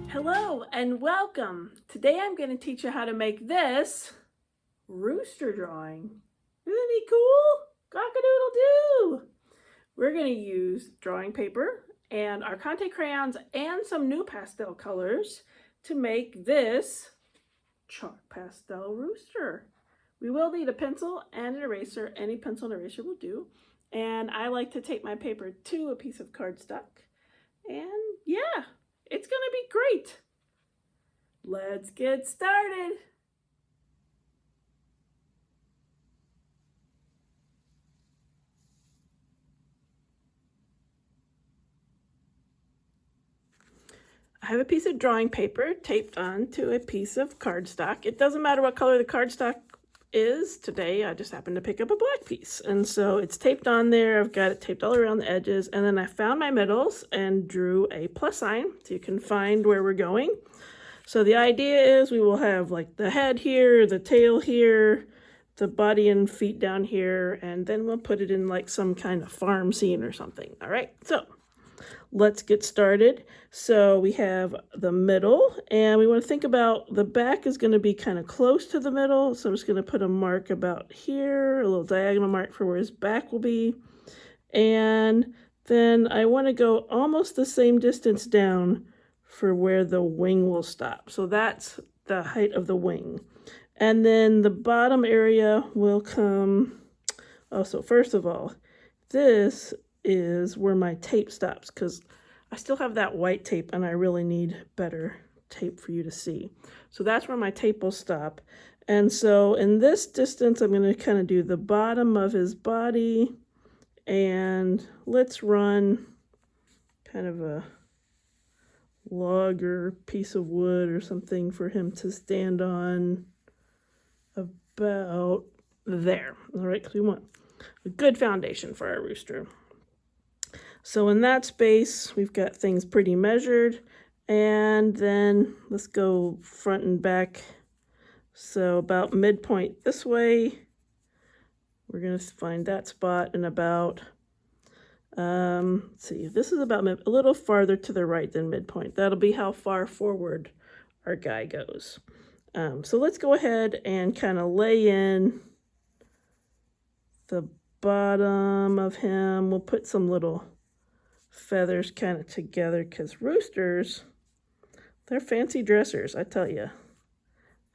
Hello and welcome. Today I'm going to teach you how to make this rooster drawing. Isn't he cool? Cock-a-doodle-doo! We're going to use drawing paper and our Conte crayons and some new pastel colors to make this chalk pastel rooster. We will need a pencil and an eraser. Any pencil and eraser will do. And I like to tape my paper to a piece of cardstock. And yeah, it's going to be great. Let's get started. I have a piece of drawing paper taped onto a piece of cardstock. It doesn't matter what color the cardstock is. Today I just happened to pick up a black piece. And so it's taped on there. I've got it taped all around the edges. And then I found my middles and drew a plus sign so you can find where we're going. So the idea is we will have like the head here, the tail here, the body and feet down here, and then we'll put it in like some kind of farm scene or something. All right, so let's get started. So we have the middle, and we want to think about the back is going to be kind of close to the middle. So I'm just going to put a mark about here, a little diagonal mark for where his back will be. And then I want to go almost the same distance down for where the wing will stop. So that's the height of the wing. And then the bottom area will come, so first of all, this is where my tape stops because I still have that white tape and I really need better tape for you to see. So that's where my tape will stop. And so in this distance, I'm going to kind of do the bottom of his body, and let's run kind of a log or piece of wood or something for him to stand on about there. All right, because we want a good foundation for our rooster. So in that space, we've got things pretty measured. And then let's go front and back. So about midpoint this way, we're going to find that spot, and about, let's see, this is about a little farther to the right than midpoint. That'll be how far forward our guy goes. So let's go ahead and kind of lay in the bottom of him. We'll put some little feathers kind of together because roosters, they're fancy dressers, I tell you.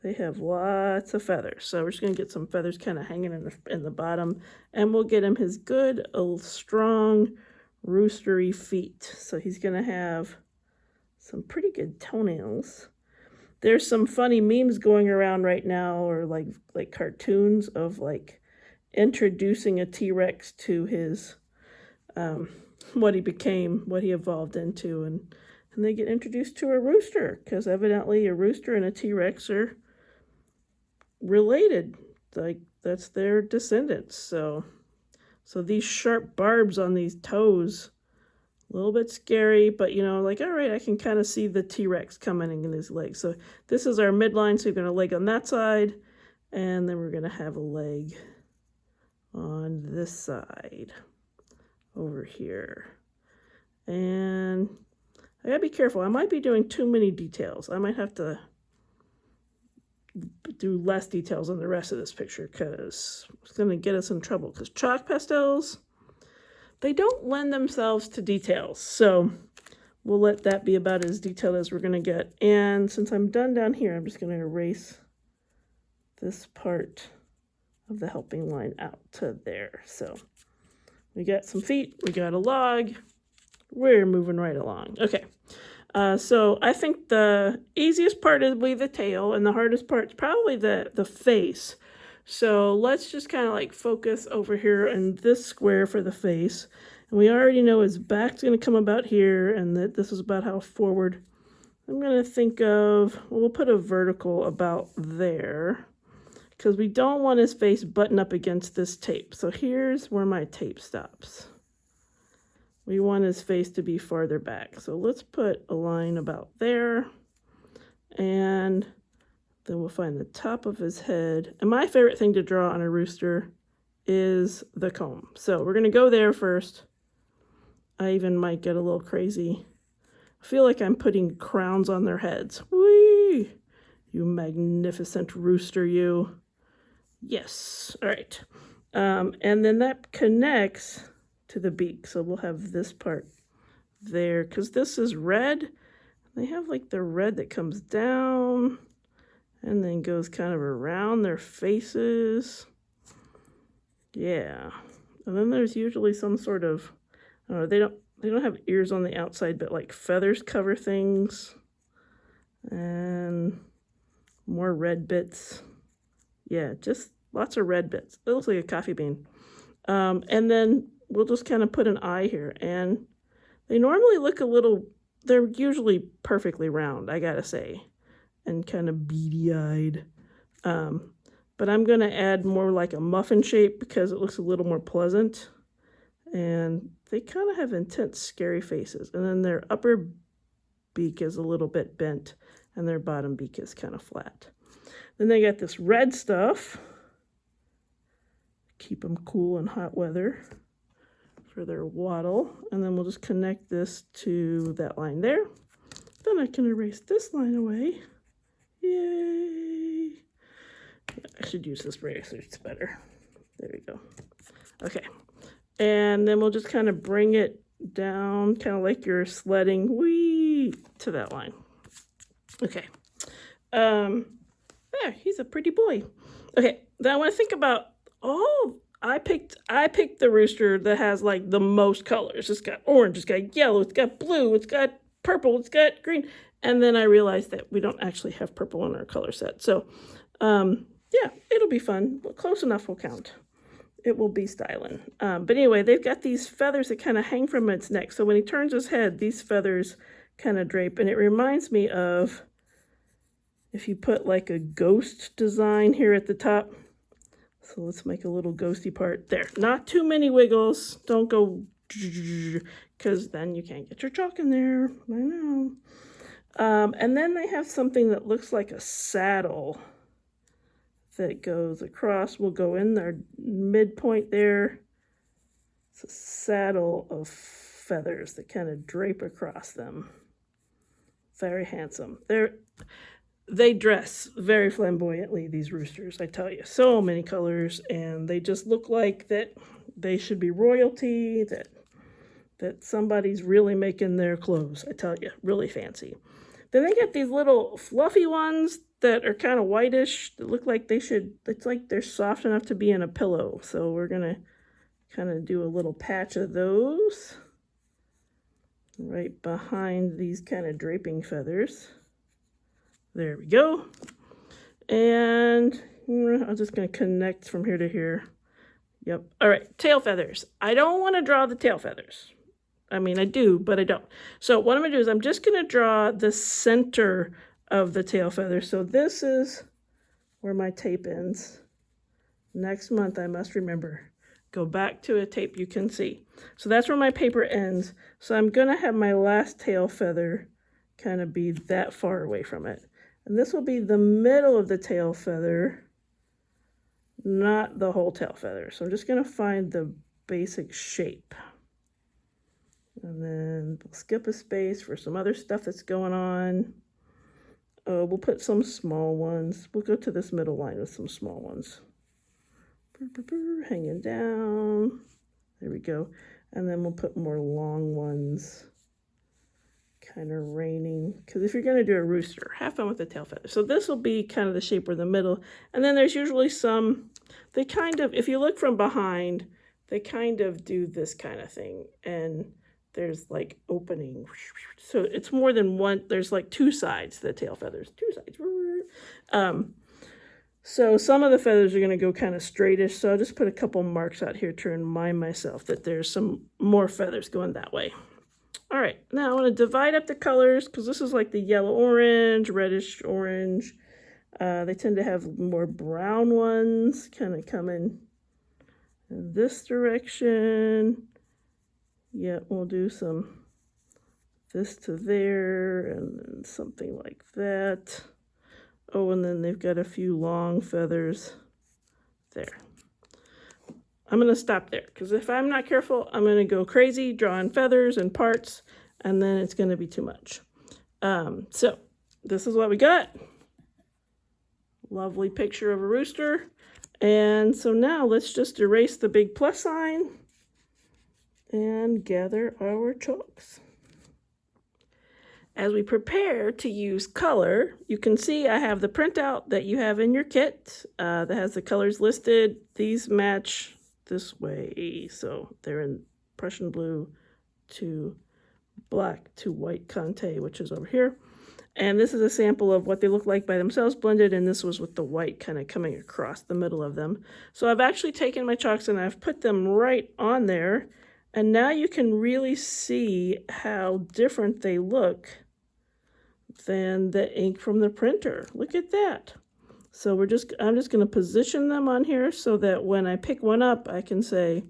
They have lots of feathers. So we're just going to get some feathers kind of hanging in the bottom, and we'll get him his good, strong, roostery feet. So he's going to have some pretty good toenails. There's some funny memes going around right now, or like cartoons of like introducing a T-Rex to his, what he became, what he evolved into, and they get introduced to a rooster because evidently a rooster and a T-Rex are related. Like that's their descendants. So these sharp barbs on these toes, a little bit scary, but you know, like, all right, I can kind of see the T-Rex coming in his legs. So this is our midline. So we're going to leg on that side, and then we're going to have a leg on this side over here. And I gotta be careful. I might be doing too many details. I might have to do less details on the rest of this picture because it's going to get us in trouble, because chalk pastels, they don't lend themselves to details. So we'll let that be about as detailed as we're going to get. And since I'm done down here, I'm just going to erase this part of the helping line out to there. So we got some feet, we got a log, we're moving right along. Okay, so I think the easiest part will be the tail, and the hardest part is probably the face. So let's just kind of like focus over here in this square for the face. And we already know his back's going to come about here, and that this is about how forward. I'm going to think of, well, we'll put a vertical about there, because we don't want his face button up against this tape. So here's where my tape stops. We want his face to be farther back. So let's put a line about there. And then we'll find the top of his head. And my favorite thing to draw on a rooster is the comb. So we're going to go there first. I even might get a little crazy I feel like I'm putting crowns on their heads. Whee! You magnificent rooster, you. Yes. All right. And then that connects to the beak. So we'll have this part there, because this is red. They have like the red that comes down and then goes kind of around their faces. Yeah. And then there's usually some sort of, I don't know, they don't have ears on the outside, but like feathers cover things. And more red bits. Yeah, just lots of red bits. It looks like a coffee bean. And then we'll just kind of put an eye here. And they normally look a little, they're usually perfectly round, I gotta say, and kind of beady-eyed. But I'm going to add more like a muffin shape because it looks a little more pleasant. And they kind of have intense, scary faces. And then their upper beak is a little bit bent, and their bottom beak is kind of flat. Then they got this red stuff. Keep them cool in hot weather for their waddle. And then we'll just connect this to that line there. Then I can erase this line away. Yay! I should use this eraser, it's better. There we go. Okay. And then we'll just kind of bring it down, kind of like you're sledding, whee, to that line. Okay. There, he's a pretty boy. Okay, then I want to think about, I picked the rooster that has like the most colors. It's got orange, it's got yellow, it's got blue, it's got purple, it's got green. And then I realized that we don't actually have purple in our color set. So, yeah, it'll be fun. Close enough will count. It will be styling. But anyway, they've got these feathers that kind of hang from its neck. So when he turns his head, these feathers kind of drape. And it reminds me of if you put like a ghost design here at the top. So let's make a little ghosty part there. Not too many wiggles. Don't go, because then you can't get your chalk in there. I know. And then they have something that looks like a saddle that goes across. Will go in their midpoint there. It's a saddle of feathers that kind of drape across them. Very handsome. They dress very flamboyantly, these roosters, I tell you. So many colors, and they just look like that they should be royalty, that somebody's really making their clothes, I tell you. Really fancy. Then they get these little fluffy ones that are kind of whitish, that look like it's like they're soft enough to be in a pillow. So we're going to kind of do a little patch of those right behind these kind of draping feathers. There we go. And I'm just going to connect from here to here. Yep. All right, tail feathers. I don't want to draw the tail feathers. I mean, I do, but I don't. So what I'm going to do is I'm just going to draw the center of the tail feather. So this is where my tape ends. Next month, I must remember, go back to a tape you can see. So that's where my paper ends. So I'm going to have my last tail feather kind of be that far away from it. And this will be the middle of the tail feather, not the whole tail feather. So I'm just going to find the basic shape. And then we'll skip a space for some other stuff that's going on. We'll put some small ones. We'll go to this middle line with some small ones. Hanging down. There we go. And then we'll put more long ones kind of raining. Because if you're going to do a rooster, have fun with the tail feather. So this will be kind of the shape of the middle. And then there's usually some, they kind of, if you look from behind, they kind of do this kind of thing. And there's like opening. So it's more than one. There's like two sides to the tail feathers. Two sides. So some of the feathers are going to go kind of straightish. So I'll just put a couple marks out here to remind myself that there's some more feathers going that way. All right. Now I want to divide up the colors because this is like the yellow-orange, reddish-orange. They tend to have more brown ones kind of coming in this direction. Yeah, we'll do some this to there and then something like that. Oh, and then they've got a few long feathers there. I'm going to stop there because if I'm not careful, I'm going to go crazy drawing feathers and parts, and then it's going to be too much. So this is what we got. Lovely picture of a rooster. And so now let's just erase the big plus sign and gather our chalks. As we prepare to use color, you can see I have the printout that you have in your kit that has the colors listed. These match this way, so they're in Prussian blue to black to white Conte, which is over here. And this is a sample of what they look like by themselves blended, and this was with the white kind of coming across the middle of them. So I've actually taken my chalks and I've put them right on there, and now you can really see how different they look than the ink from the printer. Look at that. So I'm just going to position them on here so that when I pick one up, I can say,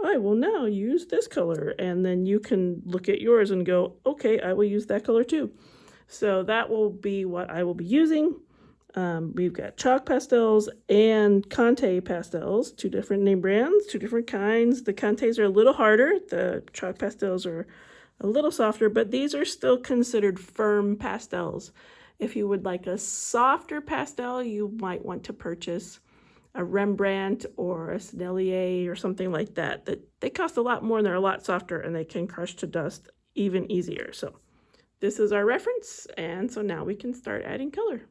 I will now use this color, and then you can look at yours and go, okay, I will use that color too. So that will be what I will be using. We've got chalk pastels and Conte pastels, two different name brands, two different kinds. The Contes are a little harder. The chalk pastels are a little softer, but these are still considered firm pastels. If you would like a softer pastel, you might want to purchase a Rembrandt or a Sennelier or something like that. They cost a lot more and they're a lot softer and they can crush to dust even easier. So this is our reference, and so now we can start adding color.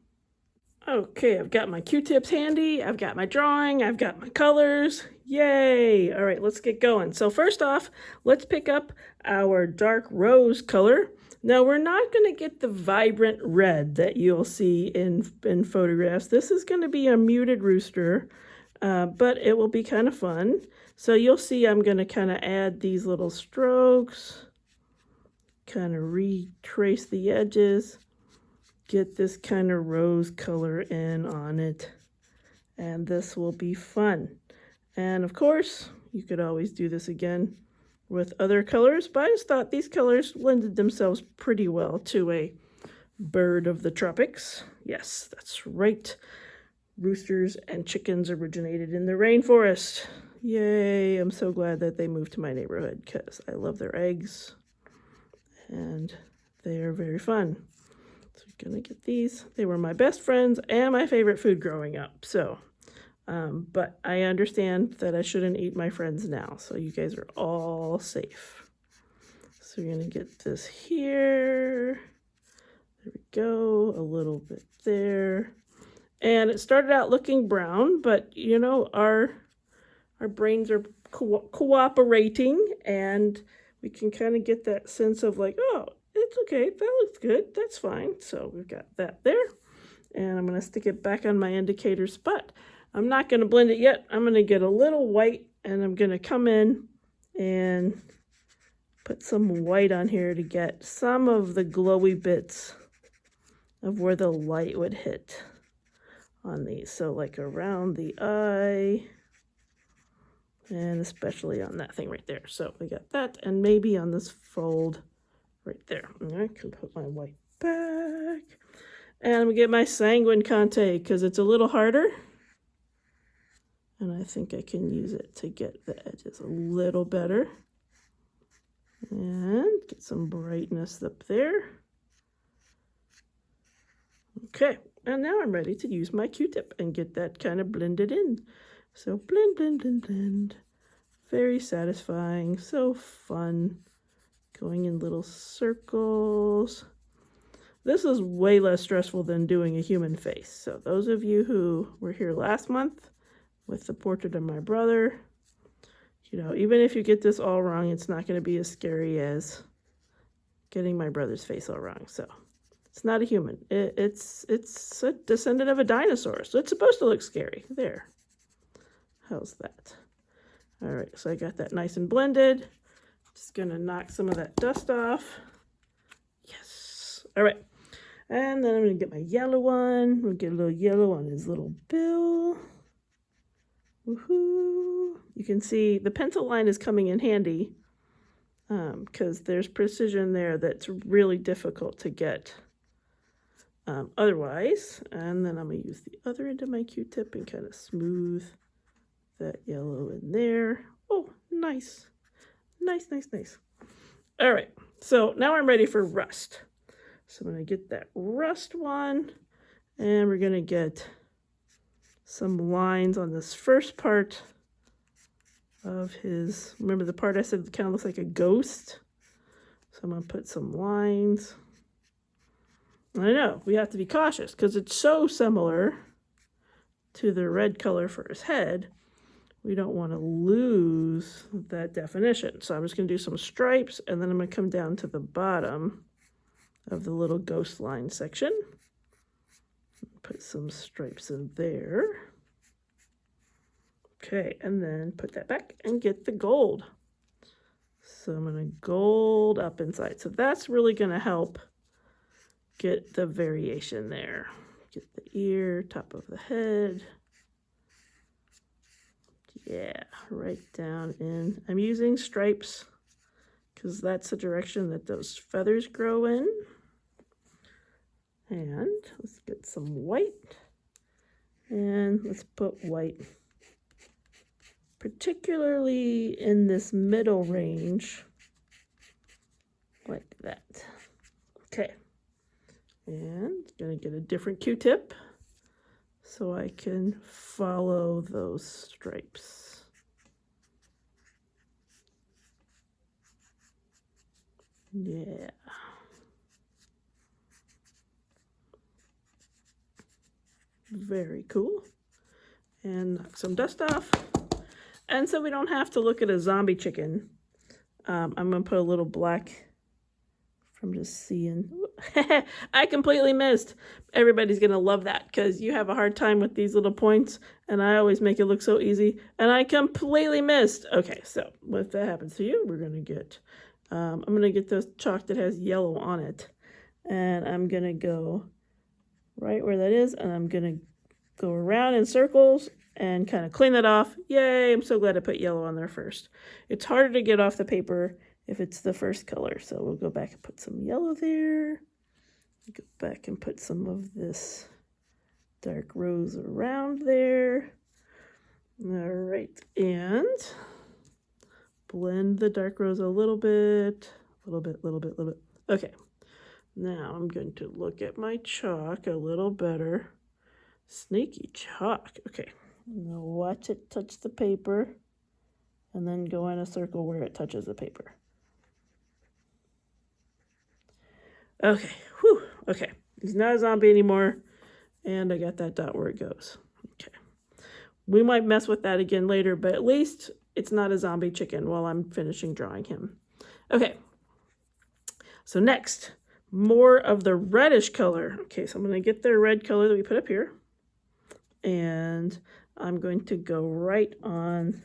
Okay, I've got my Q-tips handy, I've got my drawing, I've got my colors. Yay! All right, let's get going. So first off, let's pick up our dark rose color. Now we're not going to get the vibrant red that you'll see in photographs. This is going to be a muted rooster, but it will be kind of fun. So you'll see I'm going to kind of add these little strokes, kind of retrace the edges, get this kind of rose color in on it, and this will be fun. And of course, you could always do this again with other colors, but I just thought these colors lended themselves pretty well to a bird of the tropics. Yes, that's right. Roosters and chickens originated in the rainforest. Yay, I'm so glad that they moved to my neighborhood because I love their eggs and they are very fun. So I'm gonna get these. They were my best friends and my favorite food growing up. So, but I understand that I shouldn't eat my friends now. So you guys are all safe. So we're gonna get this here. There we go, a little bit there. And it started out looking brown, but you know, our brains are cooperating, and we can kind of get that sense of like, oh, it's okay, that looks good, that's fine. So we've got that there, and I'm going to stick it back on my indicator spot. I'm not going to blend it yet. I'm going to get a little white, and I'm going to come in and put some white on here to get some of the glowy bits of where the light would hit on these. So like around the eye, and especially on that thing right there. So we got that, and maybe on this fold right there. And I can put my white back. And I'm going to get my Sanguine Conte because it's a little harder. And I think I can use it to get the edges a little better. And get some brightness up there. Okay, and now I'm ready to use my Q-tip and get that kind of blended in. So blend, blend, blend, blend. Very satisfying, so fun. Going in little circles. This is way less stressful than doing a human face. So those of you who were here last month with the portrait of my brother, you know, even if you get this all wrong, it's not going to be as scary as getting my brother's face all wrong. So it's not a human. It's a descendant of a dinosaur. So it's supposed to look scary. There. How's that? All right, so I got that nice and blended. Just gonna knock some of that dust off. Yes. All right. And then I'm gonna get my yellow one. We'll get a little yellow on his little bill. Woohoo. You can see the pencil line is coming in handy because there's precision there that's really difficult to get otherwise. And then I'm gonna use the other end of my Q-tip and kind of smooth that yellow in there. Oh, nice. Nice, nice, nice. All right, so now I'm ready for rust. So I'm going to get that rust one, and we're going to get some lines on this first part of his, remember the part I said kind of looks like a ghost? So I'm going to put some lines. I know, we have to be cautious because it's so similar to the red color for his head. We don't want to lose that definition. So I'm just going to do some stripes, and then I'm going to come down to the bottom of the little ghost line section. Put some stripes in there. Okay, and then put that back and get the gold. So I'm going to gold up inside. So that's really going to help get the variation there. Get the ear, top of the head. Yeah, right down in. I'm using stripes because that's the direction that those feathers grow in. And let's get some white. And let's put white, particularly in this middle range, like that. Okay. And gonna get a different Q-tip so I can follow those stripes. Yeah. Very cool. And knock some dust off. And so we don't have to look at a zombie chicken. I'm gonna put a little black from just seeing. I completely missed. Everybody's gonna love that because you have a hard time with these little points, and I always make it look so easy, and I completely missed. Okay, so if that happens to you, we're gonna get, I'm gonna get the chalk that has yellow on it, and I'm gonna go right where that is, and I'm gonna go around in circles and kind of clean that off. Yay, I'm so glad I put yellow on there first. It's harder to get off the paper if it's the first color. So we'll go back and put some yellow there. Go back and put some of this dark rose around there. All right, and blend the dark rose a little bit. Okay, now I'm going to look at my chalk a little better. Sneaky chalk. Okay, now watch it touch the paper and then go in a circle where it touches the paper. Okay, whew, okay. He's not a zombie anymore, and I got that dot where it goes. Okay. We might mess with that again later, but at least it's not a zombie chicken while I'm finishing drawing him. Okay, so next, more of the reddish color. Okay, so I'm going to get the red color that we put up here. And I'm going to go right on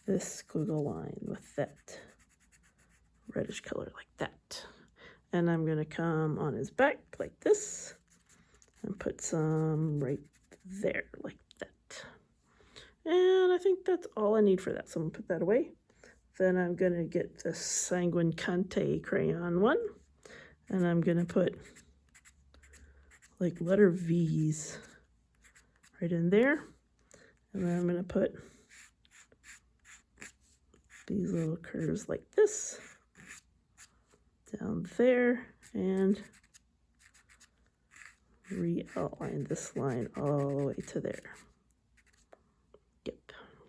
this squiggle line with that reddish color like that. And I'm going to come on his back like this and put some right there like that. And I think that's all I need for that. So I'm going to put that away. Then I'm going to get the Sanguine Cante crayon one. And I'm going to put like letter V's right in there. And then I'm going to put these little curves like this down there and re-outline this line all the way to there. Yep.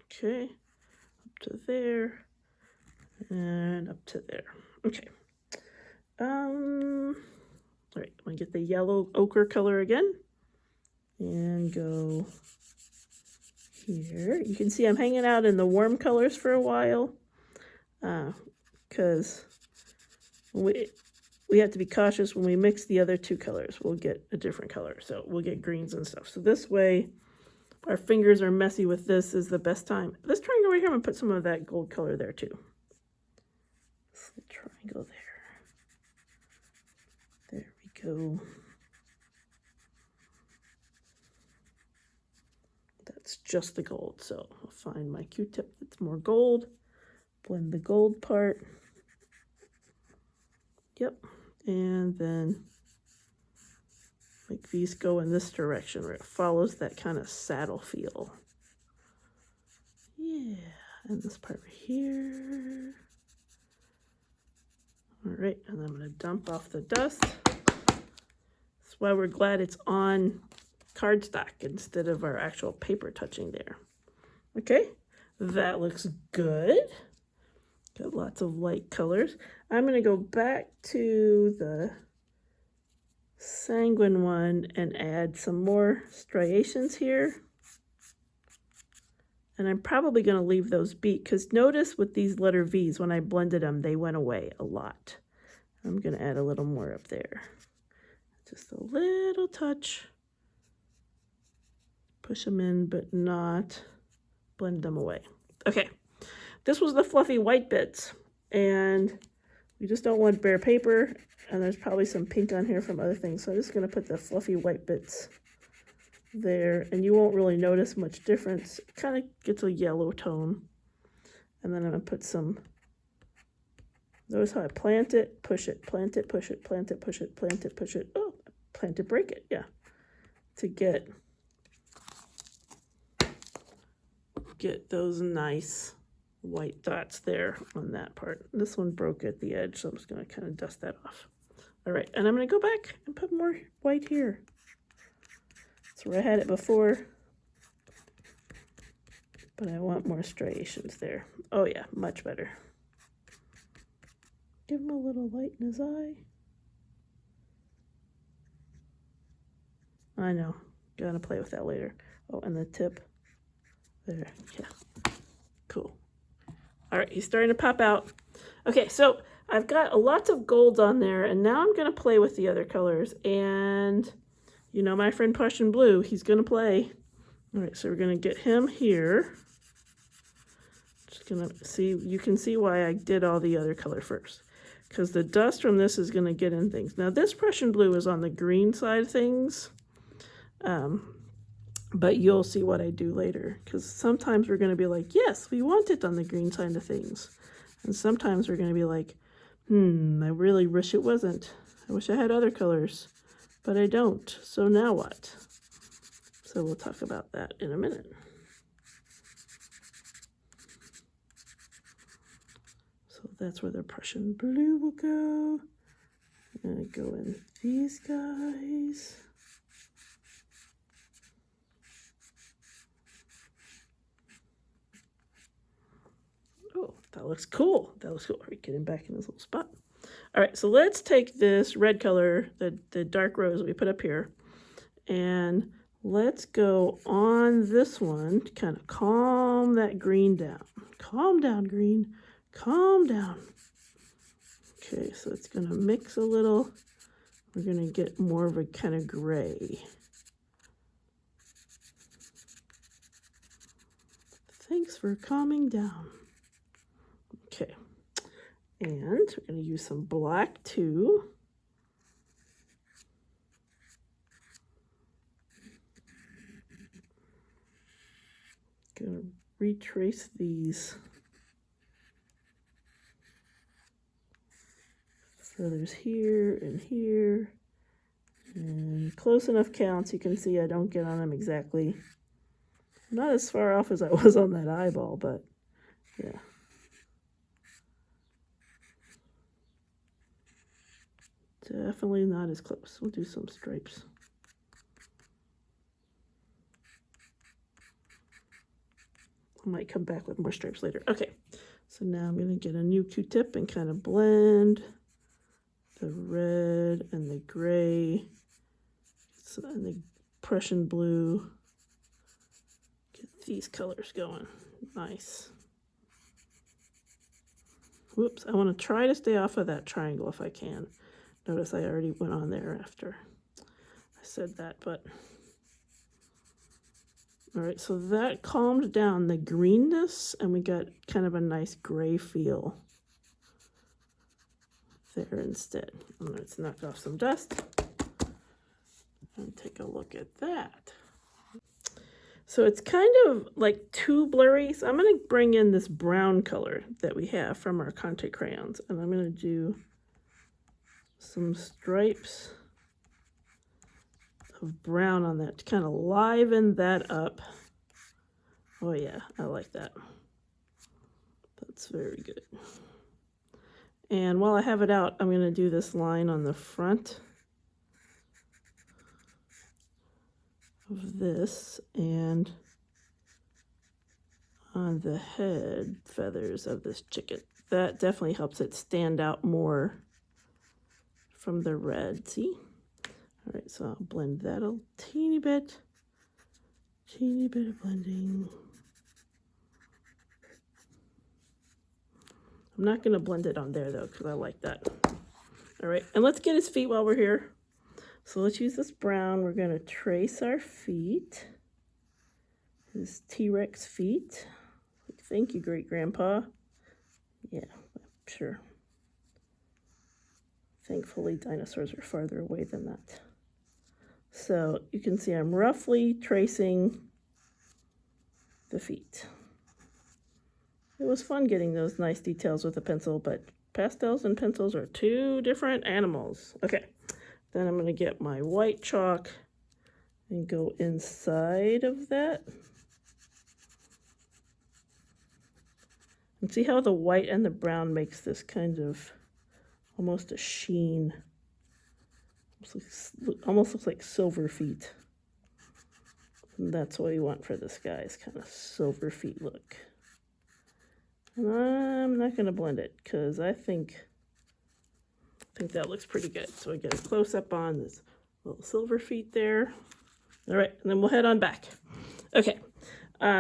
Okay. Up to there and up to there. Okay. All right. I'm going to get the yellow ochre color again and go here. You can see I'm hanging out in the warm colors for a while because we have to be cautious when we mix the other two colors. We'll get a different color, so we'll get greens and stuff. So this way, our fingers are messy with this is the best time. This triangle right here, I'm gonna put some of that gold color there too. This little triangle there. There we go. That's just the gold. So I'll find my Q-tip that's more gold, blend the gold part. Yep. And then like these go in this direction where it follows that kind of saddle feel. Yeah. And this part right here. All right, and I'm going to dump off the dust. That's why we're glad it's on cardstock instead of our actual paper touching there. Okay, that looks good. Got lots of light colors. I'm going to go back to the sanguine one and add some more striations here. And I'm probably going to leave those be, because notice with these letter V's, when I blended them, they went away a lot. I'm going to add a little more up there. Just a little touch. Push them in, but not blend them away. Okay, this was the fluffy white bits, and we just don't want bare paper, and there's probably some pink on here from other things, so I'm just going to put the fluffy white bits there, and you won't really notice much difference. It kind of gets a yellow tone. And then I'm going to put some, notice how I plant it, push it, plant it, push it, plant it, push it, plant it, push it. Oh, plant it, break it, yeah. To get those nice white dots there on that part. This one broke at the edge, so I'm just going to kind of dust that off. All right, and I'm going to go back and put more white here. That's where I had it before, but I want more striations there. Oh yeah, much better. Give him a little light in his eye. I know, gotta play with that later. Oh, and the tip there, yeah, cool. All right, he's starting to pop out. Okay, so I've got lots of golds on there, and now I'm gonna play with the other colors, and you know my friend Prussian Blue, he's gonna play. All right, so we're gonna get him here. Just gonna see, you can see why I did all the other color first, because the dust from this is gonna get in things. Now this Prussian Blue is on the green side of things, but you'll see what I do later, because sometimes we're gonna be like, yes, we want it on the green side of things. And sometimes we're gonna be like, I really wish it wasn't. I wish I had other colors. But I don't, so now what? So we'll talk about that in a minute. So that's where the Prussian Blue will go. I'm gonna go in these guys. Oh, that looks cool. That looks cool. All right, get him back in his little spot. All right, so let's take this red color, the dark rose we put up here, and let's go on this one to kind of calm that green down. Calm down, green. Calm down. Okay, so it's going to mix a little. We're going to get more of a kind of gray. Thanks for calming down. Okay. And we're going to use some black too. Going to retrace these feathers here and here. And close enough counts, you can see I don't get on them exactly. Not as far off as I was on that eyeball, but yeah. Definitely not as close. We'll do some stripes. I might come back with more stripes later. Okay, so now I'm going to get a new Q-tip and kind of blend the red and the gray and the Prussian blue. Get these colors going. Nice. Whoops, I want to try to stay off of that triangle if I can. Notice I already went on there after I said that, but all right, so that calmed down the greenness and we got kind of a nice gray feel there instead. Let's knock off some dust and take a look at that. So it's kind of like too blurry, so I'm going to bring in this brown color that we have from our Conte crayons, and I'm going to do some stripes of brown on that to kind of liven that up. Oh yeah, I like that. That's very good. And while I have it out, I'm going to do this line on the front of this and on the head feathers of this chicken. That definitely helps it stand out more from the red. See? All right, so I'll blend that a teeny bit of blending. I'm not going to blend it on there though, because I like that. All right, and let's get his feet while we're here. So let's use this brown. We're going to trace our feet, his T-Rex feet. Thank you, great grandpa. Yeah, sure. Thankfully, dinosaurs are farther away than that. So you can see I'm roughly tracing the feet. It was fun getting those nice details with a pencil, but pastels and pencils are two different animals. Okay, then I'm going to get my white chalk and go inside of that. And see how the white and the brown makes this kind of almost a sheen. Almost looks like silver feet. And that's what we want for this guy's kind of silver feet look. And I'm not going to blend it because I think that looks pretty good. So I get a close up on this little silver feet there. All right, and then we'll head on back. Okay,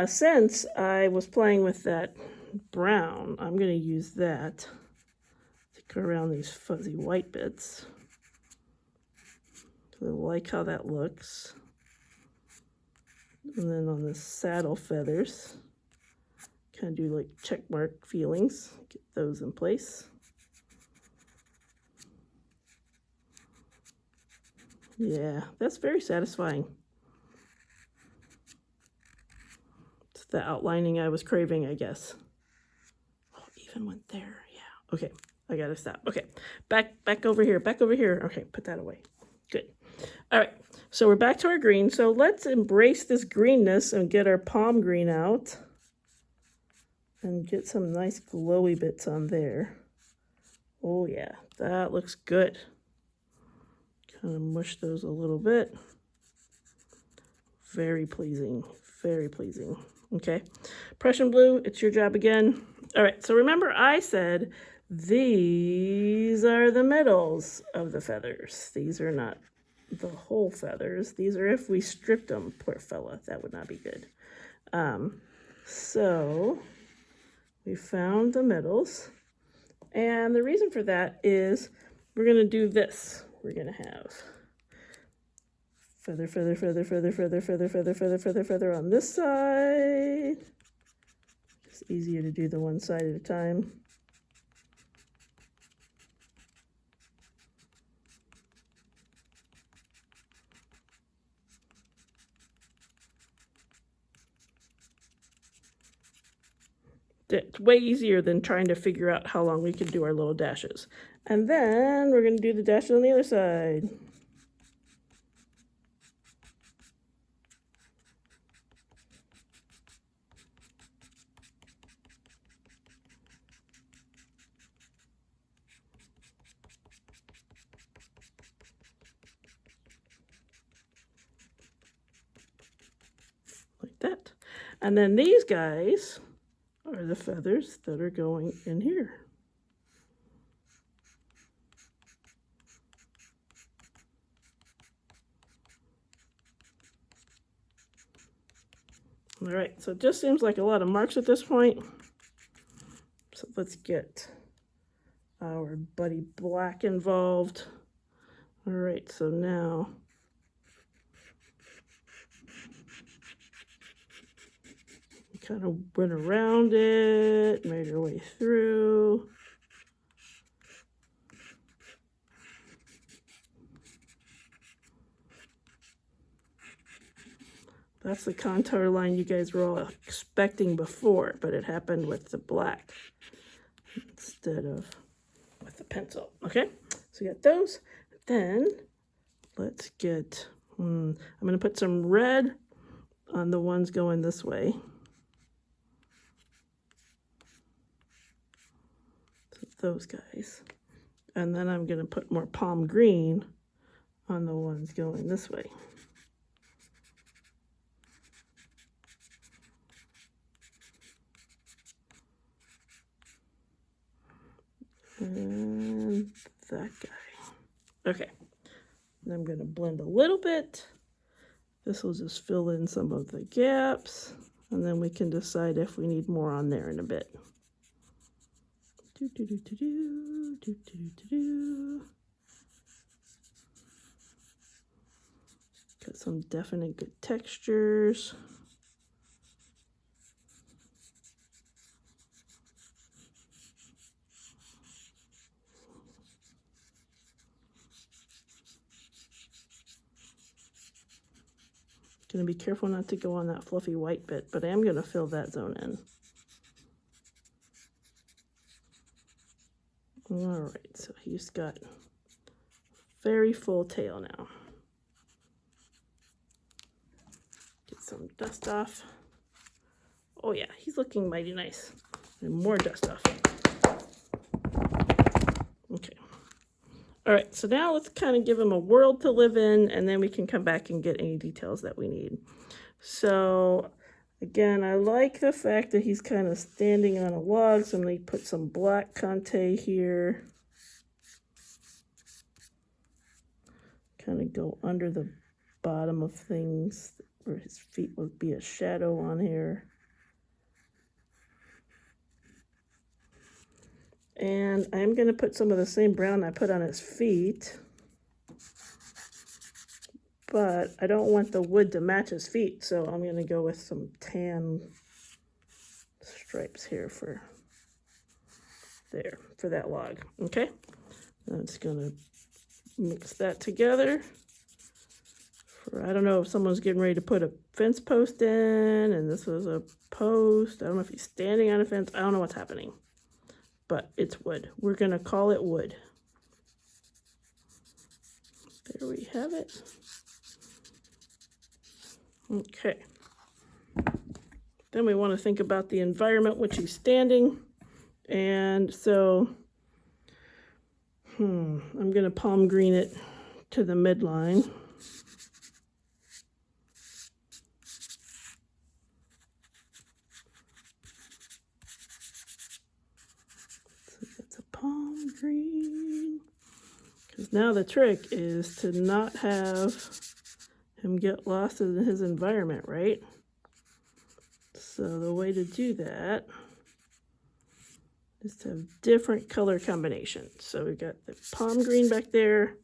since I was playing with that brown, I'm going to use that to go around these fuzzy white bits. I like how that looks. And then on the saddle feathers, kind of do like check mark feelings, get those in place. Yeah, that's very satisfying. It's the outlining I was craving, I guess. Oh, even went there, yeah. Okay, I gotta stop. Okay, back over here, Okay, put that away. Good. All right, so we're back to our green. So let's embrace this greenness and get our palm green out and get some nice glowy bits on there. Oh yeah, that looks good. Kind of mush those a little bit. Very pleasing, very pleasing. Okay, Prussian blue, it's your job again. All right, so remember I said these are the middles of the feathers. These are not the whole feathers. These are if we stripped them, poor fella, that would not be good. So we found the middles, and the reason for that is we're going to do this. We're going to have feather, feather, feather, feather, feather, feather, feather, feather, feather, feather on this side. It's easier to do the one side at a time. It's way easier than trying to figure out how long we can do our little dashes. And then we're going to do the dashes on the other side. Like that. And then these guys are the feathers that are going in here. All right, so it just seems like a lot of marks at this point. So let's get our buddy black involved. All right, so now we kind of went around it, made our way through. That's the contour line you guys were all expecting before, but it happened with the black instead of with the pencil. Okay, so we got those. Then let's get, I'm going to put some red on the ones going this way. So those guys. And then I'm going to put more palm green on the ones going this way. And that guy. Okay. And I'm going to blend a little bit. This will just fill in some of the gaps. And then we can decide if we need more on there in a bit. Got some definite good textures. Gonna be careful not to go on that fluffy white bit, but I am gonna fill that zone in. All right, so he's got very full tail now. Get some dust off. Oh yeah, he's looking mighty nice. And more dust off. Okay. All right, so now let's kind of give him a world to live in, and then we can come back and get any details that we need. So again, I like the fact that he's kind of standing on a log, so I'm going to put some black conte here. Kind of go under the bottom of things where his feet would be a shadow on here. And I'm going to put some of the same brown I put on his feet. But I don't want the wood to match his feet, so I'm going to go with some tan stripes here for that log. Okay? I'm just going to mix that together. I don't know if someone's getting ready to put a fence post in, and this was a post. I don't know if he's standing on a fence. I don't know what's happening. But it's wood. We're going to call it wood. There we have it. Okay. Then we want to think about the environment which he's standing. And so, I'm going to palm green it to the midline. Palm green, because now the trick is to not have him get lost in his environment, right? So the way to do that is to have different color combinations. So we got the palm green back there,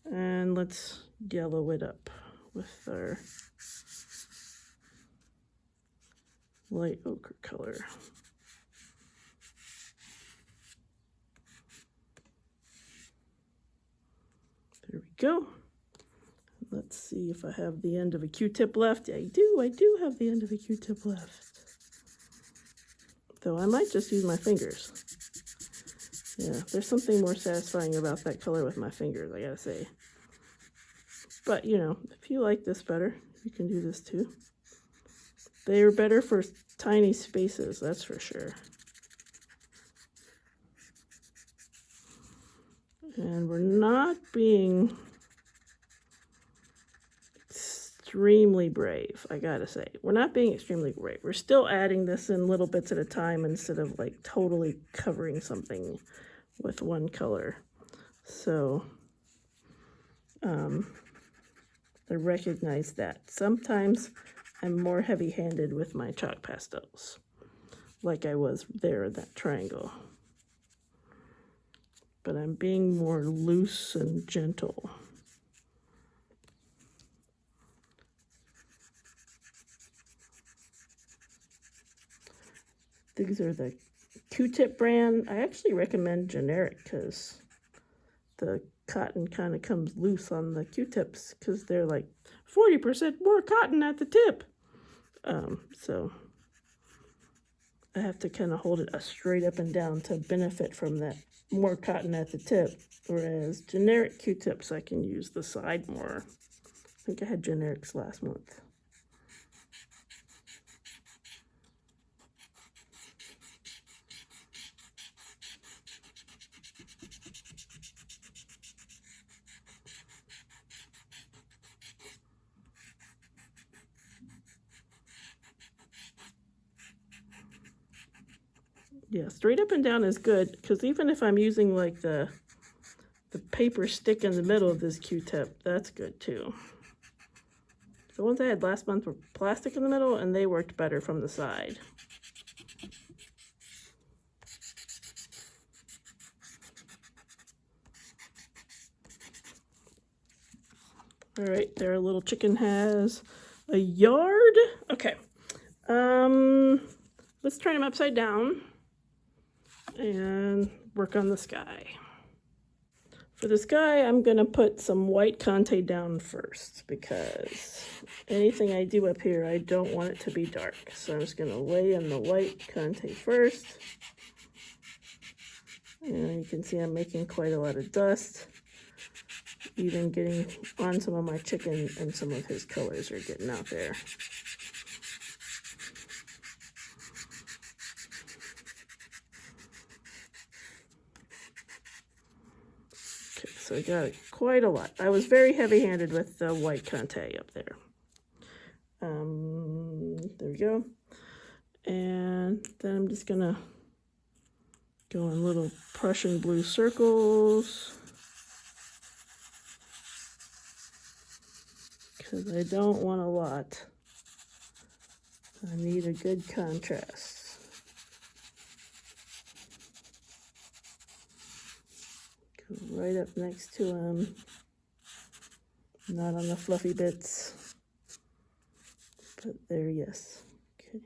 and let's yellow it up with our light ochre color. There we go. Let's see if I have the end of a Q-tip left. I do have the end of a Q-tip left. Though I might just use my fingers. Yeah, there's something more satisfying about that color with my fingers, I gotta say. But, you know, if you like this better, you can do this too. They're better for tiny spaces, that's for sure. And we're not being extremely brave, I gotta say. We're not being extremely brave. We're still adding this in little bits at a time instead of like totally covering something with one color. So, I recognize that. Sometimes I'm more heavy-handed with my chalk pastels, like I was there in that triangle. But I'm being more loose and gentle. These are the Q-tip brand. I actually recommend generic because the cotton kind of comes loose on the Q-tips because they're like 40% more cotton at the tip. So I have to kind of hold it straight up and down to benefit from that more cotton at the tip, whereas generic Q-tips I can use the side more. I think I had generics last month. Yeah, straight up and down is good, because even if I'm using like the paper stick in the middle of this Q-tip, that's good too. The ones I had last month were plastic in the middle, and they worked better from the side. All right, their little chicken has a yard. Okay, let's turn him upside down and work on the sky. For the sky, I'm gonna put some white Conte down first, because anything I do up here, I don't want it to be dark. So I'm just gonna lay in the white Conte first. And you can see I'm making quite a lot of dust. Even getting on some of my chicken, and some of his colors are getting out there. Okay, so I got quite a lot. I was very heavy-handed with the white Conte up there. There we go. And then I'm just gonna go in little Prussian blue circles, because I don't want a lot. I need a good contrast. Go right up next to him, not on the fluffy bits, but there, yes. Okay.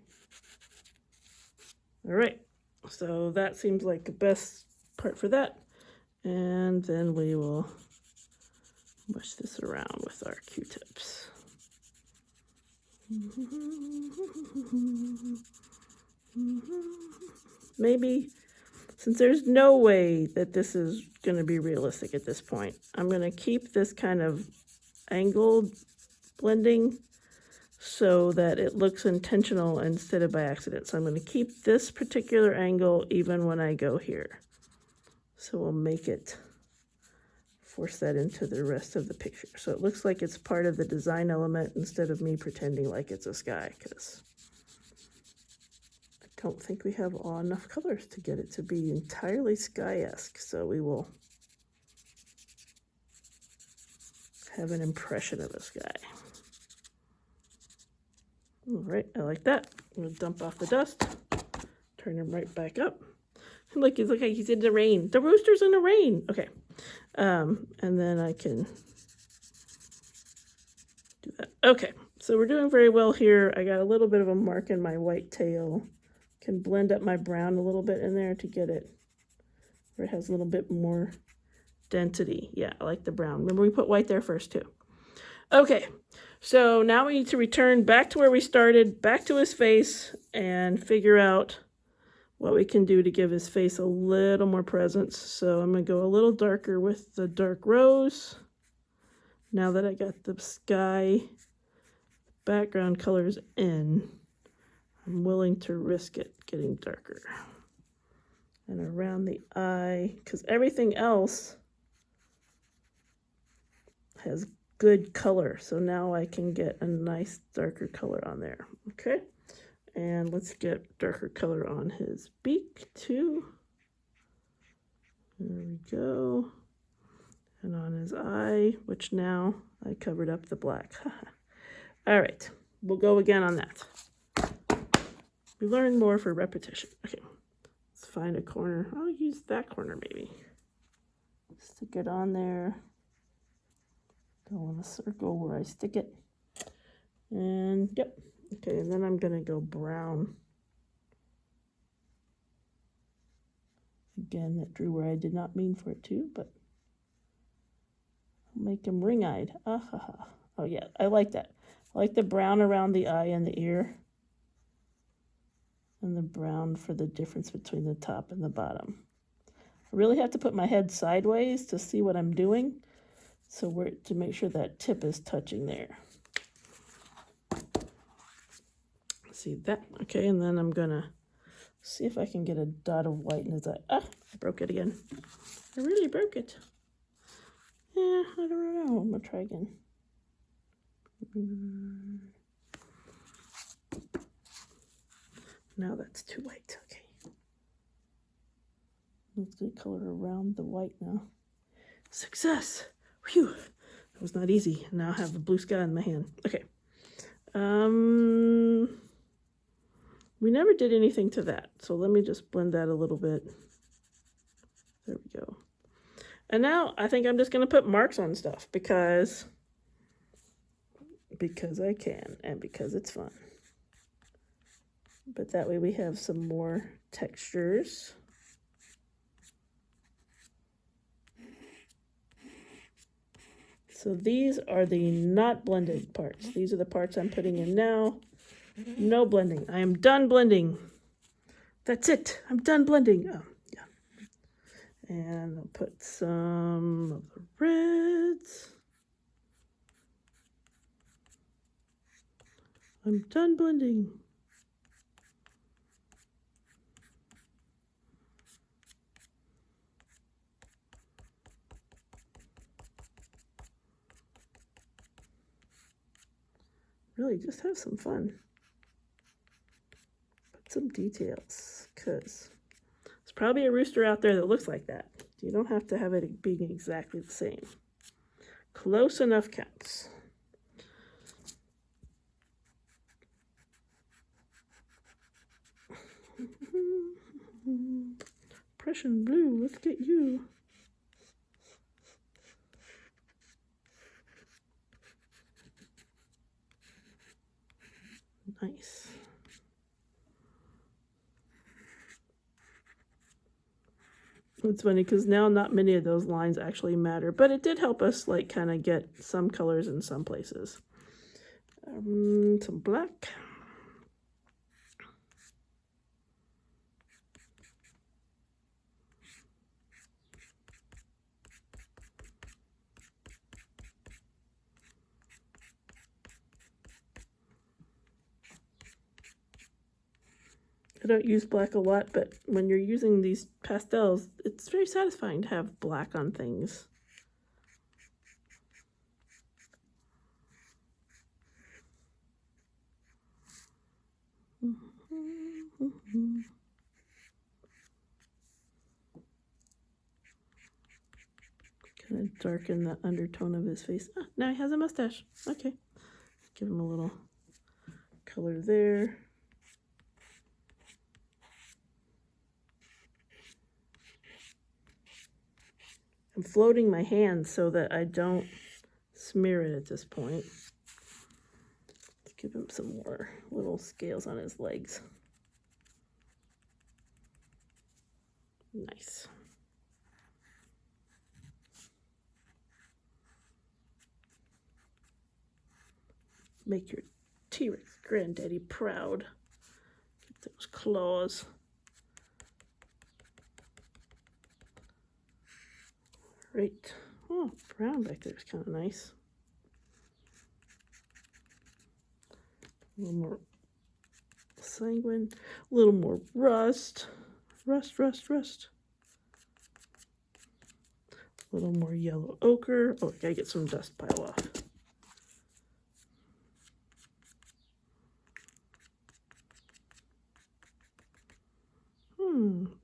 All right, so that seems like the best part for that. And then we will mush this around with our Q-tips. Maybe, since there's no way that this is going to be realistic at this point, I'm going to keep this kind of angled blending so that it looks intentional instead of by accident. So I'm going to keep this particular angle even when I go here. So we'll make it, force that into the rest of the picture. So it looks like it's part of the design element instead of me pretending like it's a sky, because I don't think we have enough colors to get it to be entirely sky-esque. So we will have an impression of a sky. All right, I like that. I'm gonna dump off the dust, turn him right back up. Look, he's like he's in the rain. The rooster's in the rain. Okay, and then I can do that. Okay, so we're doing very well here. I got a little bit of a mark in my white tail. Can blend up my brown a little bit in there to get it where it has a little bit more density. Yeah, I like the brown. Remember, we put white there first too. Okay, so now we need to return back to where we started, back to his face, and figure out what we can do to give his face a little more presence. So I'm going to go a little darker with the dark rose. Now that I got the sky background colors in, I'm willing to risk it getting darker. And around the eye, because everything else has good color. So now I can get a nice darker color on there. Okay. And let's get darker color on his beak too. There we go. And on his eye, which now I covered up the black. All right, we'll go again on that. We learn more for repetition. Okay, let's find a corner. I'll use that corner maybe. Stick it on there. Go in a circle where I stick it. And yep. Okay, and then I'm gonna go brown. Again, that drew where I did not mean for it to, but I'll make him ring-eyed. Oh yeah, I like that. I like the brown around the eye and the ear. And the brown for the difference between the top and the bottom. I really have to put my head sideways to see what I'm doing. So to make sure that tip is touching there. See that? Okay, and then I'm gonna see if I can get a dot of white in his eye. Ah, I broke it again. I really broke it. Yeah, I don't know. I'm gonna try again. Now that's too white. Okay. Let's get color around the white now. Success! Whew! That was not easy. Now I have the blue sky in my hand. Okay. We never did anything to that, so let me just blend that a little bit. There we go. And now I think I'm just going to put marks on stuff because I can and because it's fun. But that way we have some more textures. So these are the not blended parts. These are the parts I'm putting in now. No blending. I am done blending. That's it. I'm done blending. Oh, yeah. And I'll put some of the reds. I'm done blending. Really, just have some fun. Put some details, because there's probably a rooster out there that looks like that. You don't have to have it being exactly the same. Close enough counts. Prussian blue, let's get you. Nice. It's funny because now not many of those lines actually matter, but it did help us like kind of get some colors in some places. Some black. I don't use black a lot, but when you're using these pastels, it's very satisfying to have black on things. Kind of darken the undertone of his face. Ah, now he has a mustache. Okay. Give him a little color there. I'm floating my hand so that I don't smear it at this point. Let's give him some more little scales on his legs. Nice. Make your T-Rex granddaddy proud. Get those claws. Right. Oh, brown back there is kind of nice. A little more sanguine, a little more rust. Rust. A little more yellow ochre. Oh, I gotta get some dust pile off.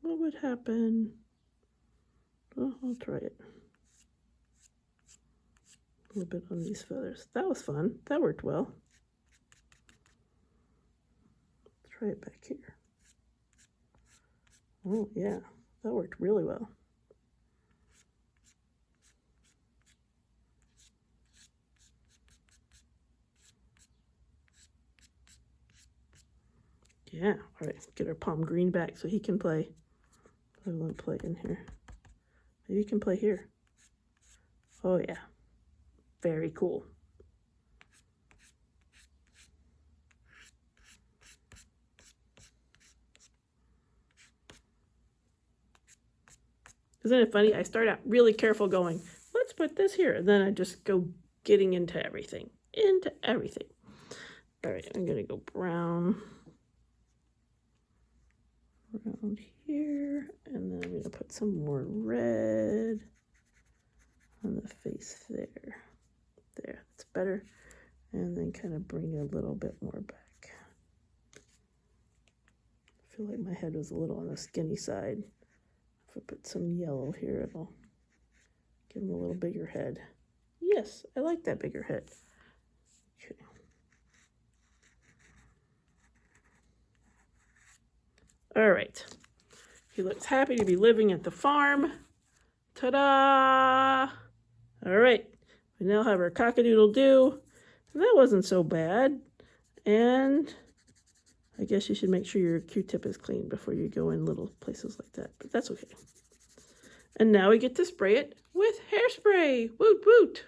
What would happen? Oh, I'll try it. A little bit on these feathers. That was fun. That worked well. Try it back here. Oh, yeah. That worked really well. Yeah. All right. Get our palm green back so he can play. I won't play in here. Maybe you can play here. Oh, yeah. Very cool. Isn't it funny? I start out really careful going, let's put this here. And then I just go getting into everything. All right, I'm going to go brown around here. And then I'm going to put some more red on the face there. There, that's better. And then kind of bring a little bit more back. I feel like my head was a little on the skinny side. If I put some yellow here, it'll give him a little bigger head. Yes, I like that bigger head. Okay. All right. He looks happy to be living at the farm. Ta-da! All right. We now have our cock-a-doodle-doo. And that wasn't so bad. And I guess you should make sure your Q-tip is clean before you go in little places like that. But that's okay. And now we get to spray it with hairspray. Woot woot!